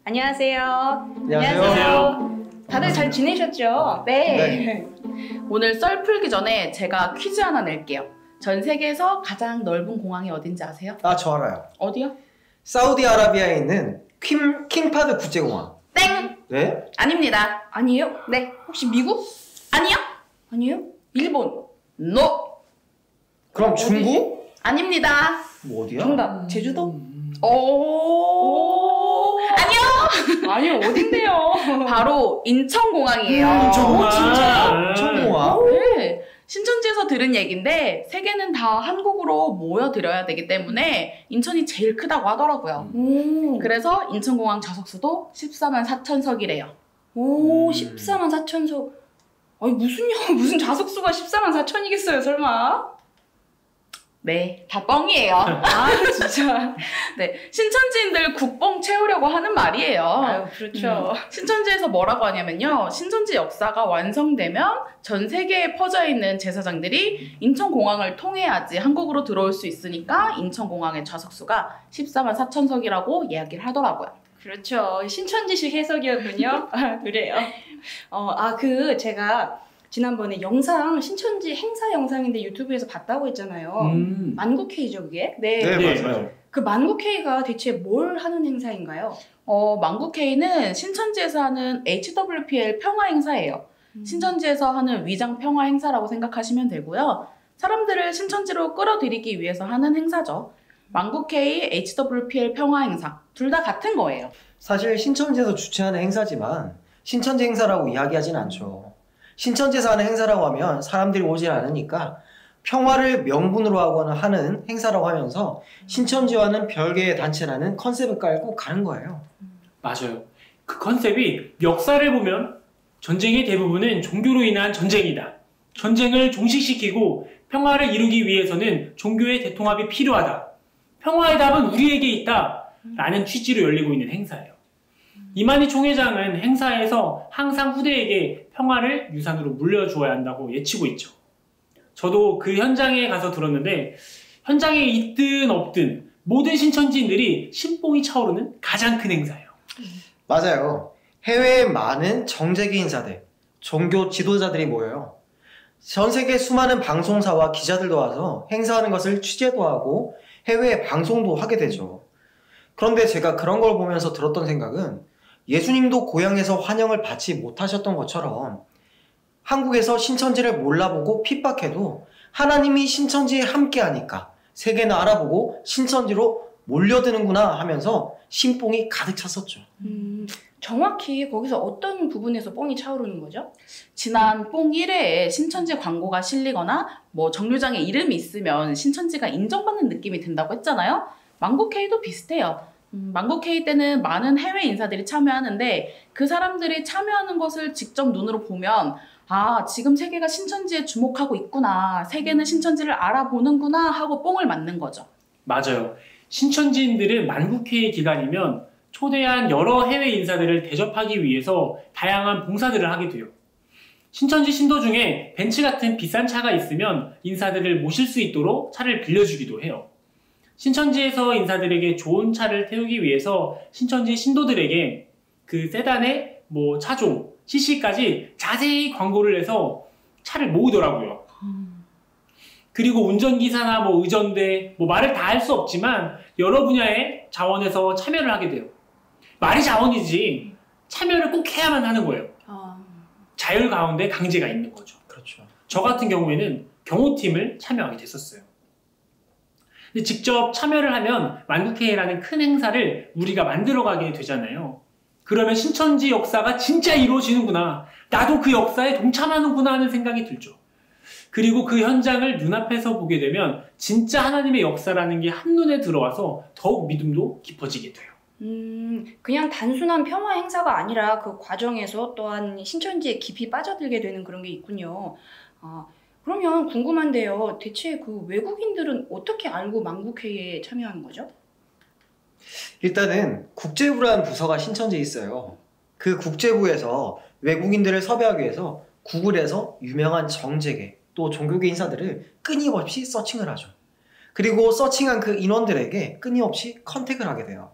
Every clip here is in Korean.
안녕하세요. 안녕하세요. 다들 잘 지내셨죠? 네. 오늘 썰 풀기 전에 제가 퀴즈 하나 낼게요. 전 세계에서 가장 넓은 공항이 어딘지 아세요? 아, 저 알아요. 어디요? 사우디아라비아에 있는 킹파드 국제공항. 땡! 네? 아닙니다. 아니에요? 네. 혹시 미국? 아니요? 아니에요? 일본. 노! 그럼 중국? 아닙니다. 뭐 어디야? 정답. 제주도? 오! 아니요! 아니요, 어딘데요? 바로 인천공항이에요. 인천공항. 진짜요? 인천공항. 네. 신천지에서 들은 얘기인데 세계는 다 한국으로 모여들어야 되기 때문에 인천이 제일 크다고 하더라고요. 오, 그래서 인천공항 좌석수도 14만 4천석이래요. 오, 14만 4천석. 아니, 무슨 좌석수가 14만 4천이겠어요, 설마? 네, 다 뻥이에요. 아, 진짜. 네, 신천지인들 국뽕 채우려고 하는 말이에요. 아유, 그렇죠. 신천지에서 뭐라고 하냐면요. 신천지 역사가 완성되면 전 세계에 퍼져 있는 제사장들이 인천공항을 통해야지 한국으로 들어올 수 있으니까 인천공항의 좌석수가 14만 4천석이라고 이야기를 하더라고요. 그렇죠. 신천지식 해석이었군요. 그래요. 제가 지난번에 영상, 신천지 행사 영상인데 유튜브에서 봤다고 했잖아요. 만국회의죠, 그게? 네, 맞아요. 그 만국회의가 대체 뭘 하는 행사인가요? 만국회의는 신천지에서 하는 HWPL 평화 행사예요. 신천지에서 하는 위장 평화 행사라고 생각하시면 되고요. 사람들을 신천지로 끌어들이기 위해서 하는 행사죠. 만국회의, HWPL 평화 행사 둘 다 같은 거예요. 사실 신천지에서 주최하는 행사지만 신천지 행사라고 이야기하진 않죠. 신천지에서 하는 행사라고 하면 사람들이 오질 않으니까 평화를 명분으로 하는 행사라고 하면서 신천지와는 별개의 단체라는 컨셉을 깔고 가는 거예요. 맞아요. 그 컨셉이 역사를 보면 전쟁의 대부분은 종교로 인한 전쟁이다. 전쟁을 종식시키고 평화를 이루기 위해서는 종교의 대통합이 필요하다. 평화의 답은 우리에게 있다. 라는 취지로 열리고 있는 행사예요. 이만희 총회장은 행사에서 항상 후대에게 평화를 유산으로 물려주어야 한다고 외치고 있죠. 저도 그 현장에 가서 들었는데 현장에 있든 없든 모든 신천지인들이 신봉이 차오르는 가장 큰 행사예요. 맞아요. 해외에 많은 정재계 인사들, 종교 지도자들이 모여요. 전 세계 수많은 방송사와 기자들도 와서 행사하는 것을 취재도 하고 해외에 방송도 하게 되죠. 그런데 제가 그런 걸 보면서 들었던 생각은 예수님도 고향에서 환영을 받지 못하셨던 것처럼 한국에서 신천지를 몰라보고 핍박해도 하나님이 신천지에 함께하니까 세계는 알아보고 신천지로 몰려드는구나 하면서 신뽕이 가득 찼었죠. 정확히 거기서 어떤 부분에서 뽕이 차오르는 거죠? 지난 뽕 1회에 신천지 광고가 실리거나 뭐 정류장에 이름이 있으면 신천지가 인정받는 느낌이 든다고 했잖아요. 만국회의도 비슷해요. 만국회의 때는 많은 해외 인사들이 참여하는데 그 사람들이 참여하는 것을 직접 눈으로 보면 아, 지금 세계가 신천지에 주목하고 있구나. 세계는 신천지를 알아보는구나 하고 뽕을 맞는 거죠. 맞아요. 신천지인들은 만국회의 기간이면 초대한 여러 해외 인사들을 대접하기 위해서 다양한 봉사들을 하게 돼요. 신천지 신도 중에 벤츠 같은 비싼 차가 있으면 인사들을 모실 수 있도록 차를 빌려주기도 해요. 신천지에서 인사들에게 좋은 차를 태우기 위해서 신천지 신도들에게 그 세단의 차종, CC까지 자세히 광고를 해서 차를 모으더라고요. 그리고 운전기사나 의전대, 말을 다 할 수 없지만 여러 분야의 자원에서 참여를 하게 돼요. 말이 자원이지 참여를 꼭 해야만 하는 거예요. 자율 가운데 강제가 있는 거죠. 그렇죠. 저 같은 경우에는 경호팀을 참여하게 됐었어요. 근데 직접 참여를 하면 만국회의라는 큰 행사를 우리가 만들어가게 되잖아요. 그러면 신천지 역사가 진짜 이루어지는구나. 나도 그 역사에 동참하는구나 하는 생각이 들죠. 그리고 그 현장을 눈앞에서 보게 되면 진짜 하나님의 역사라는 게 한눈에 들어와서 더욱 믿음도 깊어지게 돼요. 그냥 단순한 평화 행사가 아니라 그 과정에서 또한 신천지에 깊이 빠져들게 되는 그런 게 있군요. 그러면 궁금한데요. 대체 그 외국인들은 어떻게 알고 만국회의에 참여하는 거죠? 일단은 국제부라는 부서가 신천지에 있어요. 그 국제부에서 외국인들을 섭외하기 위해서 구글에서 유명한 정재계 또 종교계 인사들을 끊임없이 서칭을 하죠. 그리고 서칭한 그 인원들에게 끊임없이 컨택을 하게 돼요.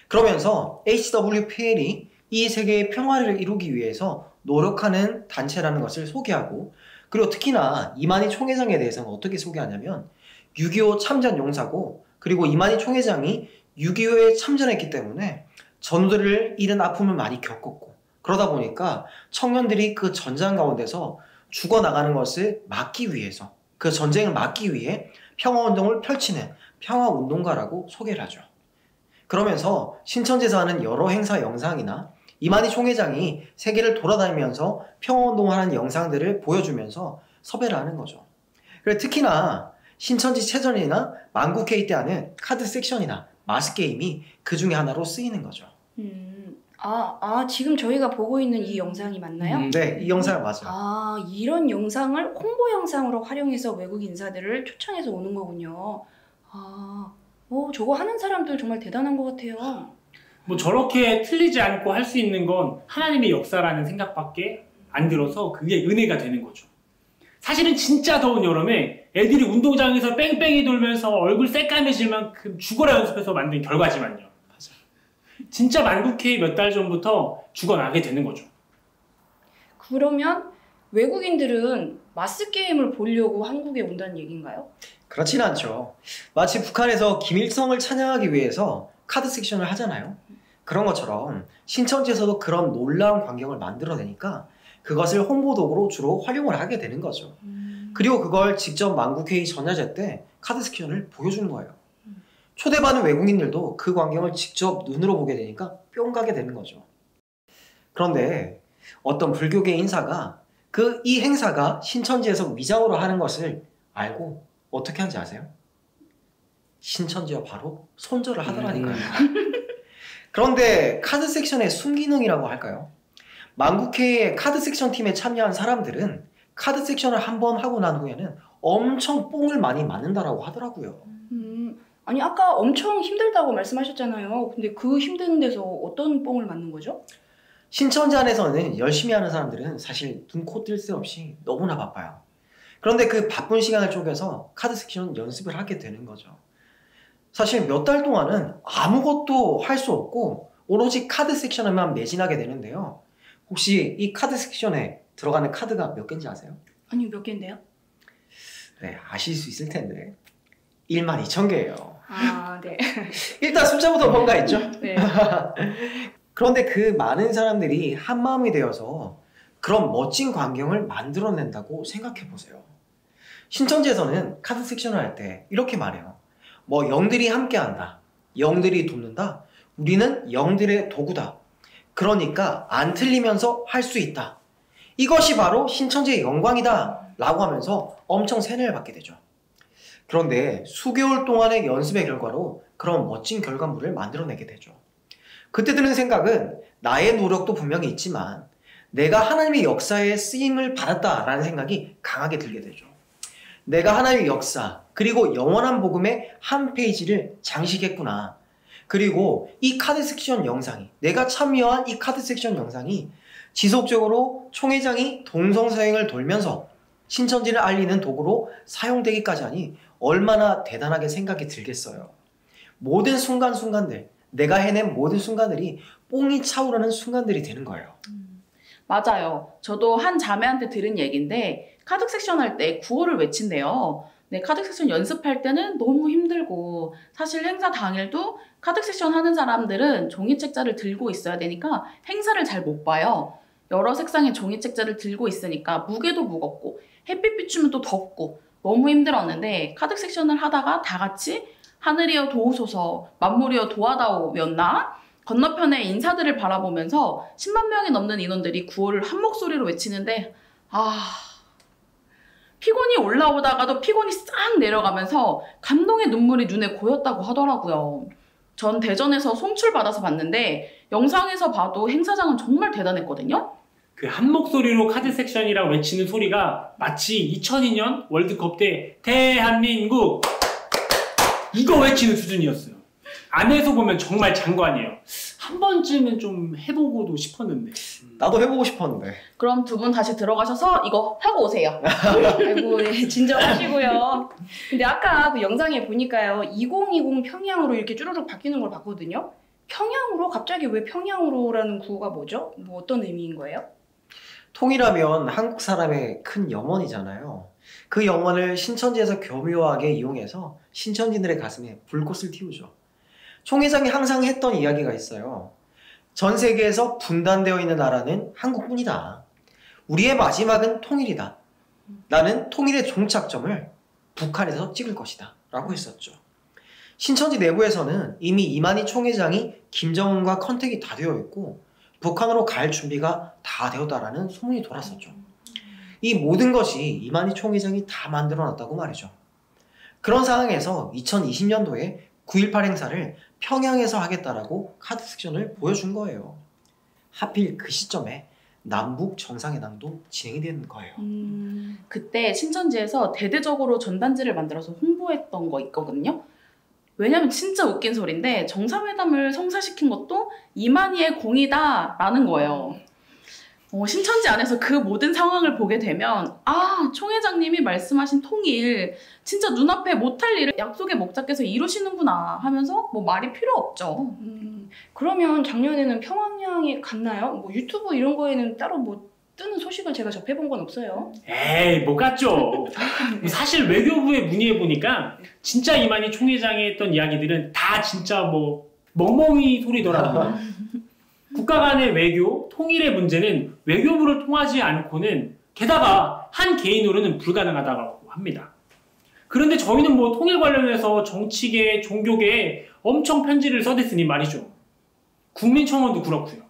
그러면서 HWPL이 이 세계의 평화를 이루기 위해서 노력하는 단체라는 것을 소개하고, 그리고 특히나 이만희 총회장에 대해서는 어떻게 소개하냐면 6.25 참전 용사고, 그리고 이만희 총회장이 6.25에 참전했기 때문에 전우들을 잃은 아픔을 많이 겪었고, 그러다 보니까 청년들이 그 전장 가운데서 죽어나가는 것을 막기 위해서, 그 전쟁을 막기 위해 평화운동을 펼치는 평화운동가라고 소개를 하죠. 그러면서 신천지에서 하는 여러 행사 영상이나 이만희 총회장이 세계를 돌아다니면서 평화운동을 하는 영상들을 보여주면서 섭외를 하는 거죠. 그리고 특히나 신천지 체전이나 만국회의 때 하는 카드 섹션이나 마스게임이 그 중에 하나로 쓰이는 거죠. 지금 저희가 보고 있는 이 영상이 맞나요? 네, 이 영상을 맞아요. 이런 영상을 홍보 영상으로 활용해서 외국 인사들을 초청해서 오는 거군요. 저거 하는 사람들 정말 대단한 것 같아요. 뭐 저렇게 틀리지 않고 할 수 있는 건 하나님의 역사라는 생각밖에 안 들어서 그게 은혜가 되는 거죠. 사실은 진짜 더운 여름에 애들이 운동장에서 뺑뺑이 돌면서 얼굴 새까매질 만큼 죽어라 연습해서 만든 결과지만요. 진짜 만국회의 몇 달 전부터 죽어나게 되는 거죠. 그러면 외국인들은 마스게임을 보려고 한국에 온다는 얘기인가요? 그렇진 않죠. 마치 북한에서 김일성을 찬양하기 위해서 카드 섹션을 하잖아요. 그런 것처럼 신천지에서도 그런 놀라운 광경을 만들어내니까 그것을 홍보도구로 주로 활용을 하게 되는 거죠. 그리고 그걸 직접 만국회의 전야제 때 카드 섹션을 보여주는 거예요. 초대받은 외국인들도 그 광경을 직접 눈으로 보게 되니까 뿅 가게 되는 거죠. 그런데 어떤 불교계 인사가 이 행사가 신천지에서 위장으로 하는 것을 알고 어떻게 하는지 아세요? 신천지와 바로 손절을 하더라니까요. 그런데 카드 섹션의 순기능이라고 할까요? 만국회의 카드 섹션 팀에 참여한 사람들은 카드 섹션을 한번 하고 난 후에는 엄청 뽕을 많이 맞는다라고 하더라고요. 아니 아까 엄청 힘들다고 말씀하셨잖아요. 근데 그 힘든 데서 어떤 뽕을 맞는 거죠? 신천지 안에서는 열심히 하는 사람들은 사실 눈코 뜰 새 없이 너무나 바빠요. 그런데 그 바쁜 시간을 쪼개서 카드 섹션 연습을 하게 되는 거죠. 사실 몇 달 동안은 아무것도 할 수 없고 오로지 카드 섹션에만 매진하게 되는데요. 혹시 이 카드 섹션에 들어가는 카드가 몇 개인지 아세요? 아니 몇 개인데요? 네, 아실 수 있을 텐데 12,000개예요. 네. 일단 숫자부터 뭔가 있죠? 네. 그런데 그 많은 사람들이 한마음이 되어서 그런 멋진 광경을 만들어낸다고 생각해 보세요. 신천지에서는 카드 섹션을 할 때 이렇게 말해요. 뭐 영들이 함께한다. 영들이 돕는다. 우리는 영들의 도구다. 그러니까 안 틀리면서 할 수 있다. 이것이 바로 신천지의 영광이다 라고 하면서 엄청 세뇌를 받게 되죠. 그런데 수개월 동안의 연습의 결과로 그런 멋진 결과물을 만들어내게 되죠. 그때 드는 생각은 나의 노력도 분명히 있지만 내가 하나님의 역사에 쓰임을 받았다라는 생각이 강하게 들게 되죠. 내가 하나님의 역사 그리고 영원한 복음의 한 페이지를 장식했구나. 그리고 이 카드 섹션 영상이, 내가 참여한 이 카드 섹션 영상이 지속적으로 총회장이 동성서행을 돌면서 신천지를 알리는 도구로 사용되기까지 하니 얼마나 대단하게 생각이 들겠어요. 모든 순간순간들, 내가 해낸 모든 순간들이 뽕이 차오르는 순간들이 되는 거예요. 맞아요. 저도 한 자매한테 들은 얘기인데 카드 섹션 할 때 구호를 외친대요. 네, 카드 섹션 연습할 때는 너무 힘들고 사실 행사 당일도 카드 섹션 하는 사람들은 종이책자를 들고 있어야 되니까 행사를 잘 못 봐요. 여러 색상의 종이책자를 들고 있으니까 무게도 무겁고 햇빛 비추면 또 덥고 너무 힘들었는데 카드 섹션을 하다가 다 같이 하늘이여 도우소서 만물이여 도와다오였나? 건너편에 인사들을 바라보면서 10만 명이 넘는 인원들이 구호를 한 목소리로 외치는데 피곤이 올라오다가도 피곤이 싹 내려가면서 감동의 눈물이 눈에 고였다고 하더라고요. 전 대전에서 송출 받아서 봤는데 영상에서 봐도 행사장은 정말 대단했거든요. 그 한 목소리로 카드 섹션이라고 외치는 소리가 마치 2002년 월드컵 때 대한민국 이거 외치는 수준이었어요. 안에서 보면 정말 장관이에요. 한 번쯤은 좀 해보고도 싶었는데. 나도 해보고 싶었는데. 그럼 두 분 다시 들어가셔서 이거 하고 오세요. 아이고, 네, 진정하시고요. 근데 아까 그 영상에 보니까요, 2020 평양으로 이렇게 쭈루룩 바뀌는 걸 봤거든요. 평양으로? 갑자기 왜 평양으로라는 구호가 뭐죠? 뭐 어떤 의미인 거예요? 통이라면 한국 사람의 큰 염원이잖아요. 그 염원을 신천지에서 교묘하게 이용해서 신천지들의 가슴에 불꽃을 틔우죠. 총회장이 항상 했던 이야기가 있어요. 전 세계에서 분단되어 있는 나라는 한국뿐이다. 우리의 마지막은 통일이다. 나는 통일의 종착점을 북한에서 찍을 것이다. 라고 했었죠. 신천지 내부에서는 이미 이만희 총회장이 김정은과 컨택이 다 되어 있고 북한으로 갈 준비가 다 되었다라는 소문이 돌았었죠. 이 모든 것이 이만희 총회장이 다 만들어놨다고 말이죠. 그런 상황에서 2020년도에 9.18 행사를 평양에서 하겠다라고 카드 섹션을 보여준 거예요. 하필 그 시점에 남북 정상회담도 진행이 된 거예요. 그때 신천지에서 대대적으로 전단지를 만들어서 홍보했던 거 있거든요. 왜냐면 진짜 웃긴 소리인데 정상회담을 성사시킨 것도 이만희의 공이다라는 거예요. 신천지 안에서 그 모든 상황을 보게 되면 총회장님이 말씀하신 통일 진짜 눈앞에 못할 일을 약속의 목자께서 이루시는구나 하면서 뭐 말이 필요 없죠. 그러면 작년에는 평양에 갔나요? 뭐 유튜브 이런 거에는 따로 뭐 뜨는 소식을 제가 접해본 건 없어요. 에이, 못 갔죠. 사실 외교부에 문의해보니까 진짜 이만희 총회장이 했던 이야기들은 다 진짜 뭐 멍멍이 소리더라고요. 국가 간의 외교, 통일의 문제는 외교부를 통하지 않고는 게다가 한 개인으로는 불가능하다고 합니다. 그런데 저희는 뭐 통일 관련해서 정치계, 종교계에 엄청 편지를 써댔으니 말이죠. 국민청원도 그렇고요.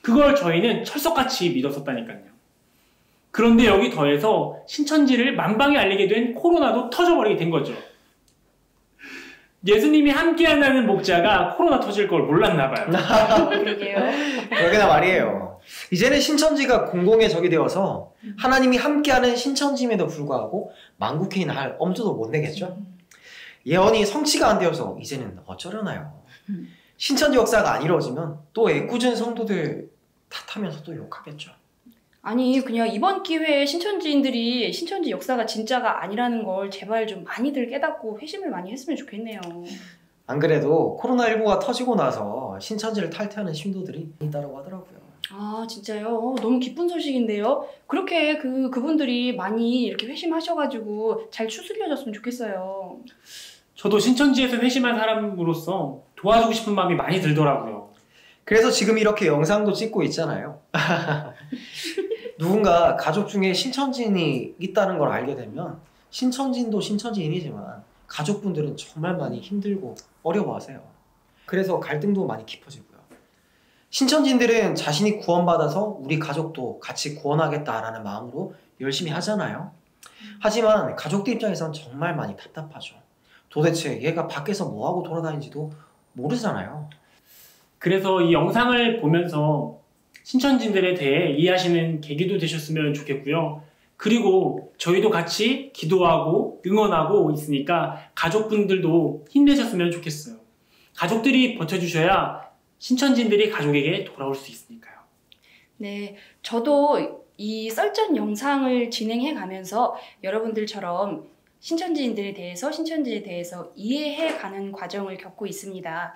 그걸 저희는 철석같이 믿었었다니까요. 그런데 여기 더해서 신천지를 만방에 알리게 된 코로나도 터져버리게 된 거죠. 예수님이 함께한다는 목자가 코로나 터질 걸 몰랐나 봐요. 그러게요. 그러게나 말이에요. 이제는 신천지가 공공의 적이 되어서 하나님이 함께하는 신천지임에도 불구하고 만국회의는 할 엄두도 못 내겠죠. 예언이 성취가 안 되어서 이제는 어쩌려나요. 신천지 역사가 안 이루어지면 또 애꿎은 성도들 탓하면서 또 욕하겠죠. 아니 그냥 이번 기회에 신천지인들이 신천지 역사가 진짜가 아니라는 걸 제발 좀 많이들 깨닫고 회심을 많이 했으면 좋겠네요. 안 그래도 코로나19가 터지고 나서 신천지를 탈퇴하는 신도들이 있다고 하더라고요. 아 진짜요? 너무 기쁜 소식인데요. 그렇게 그분들이 많이 이렇게 회심하셔가지고 잘 추스려졌으면 좋겠어요. 저도 신천지에서 회심한 사람으로서 도와주고 싶은 마음이 많이 들더라고요. 그래서 지금 이렇게 영상도 찍고 있잖아요. 누군가 가족 중에 신천지인이 있다는 걸 알게 되면 신천지인도 신천지인이지만 가족분들은 정말 많이 힘들고 어려워하세요. 그래서 갈등도 많이 깊어지고요. 신천지인들은 자신이 구원받아서 우리 가족도 같이 구원하겠다라는 마음으로 열심히 하잖아요. 하지만 가족들 입장에선 정말 많이 답답하죠. 도대체 얘가 밖에서 뭐하고 돌아다니는지도 모르잖아요. 그래서 이 영상을 보면서 신천지인들에 대해 이해하시는 계기도 되셨으면 좋겠고요. 그리고 저희도 같이 기도하고 응원하고 있으니까 가족분들도 힘내셨으면 좋겠어요. 가족들이 버텨주셔야 신천지인들이 가족에게 돌아올 수 있으니까요. 네, 저도 이 썰전 영상을 진행해 가면서 여러분들처럼 신천지인들에 대해서 신천지에 대해서 이해해가는 과정을 겪고 있습니다.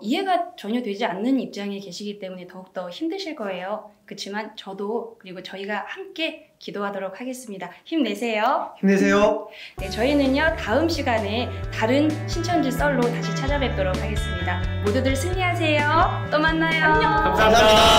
이해가 전혀 되지 않는 입장에 계시기 때문에 더욱더 힘드실 거예요. 그렇지만 저도 그리고 저희가 함께 기도하도록 하겠습니다. 힘내세요. 힘내세요. 네, 저희는요 다음 시간에 다른 신천지 썰로 다시 찾아뵙도록 하겠습니다. 모두들 승리하세요. 또 만나요. 안녕. 감사합니다.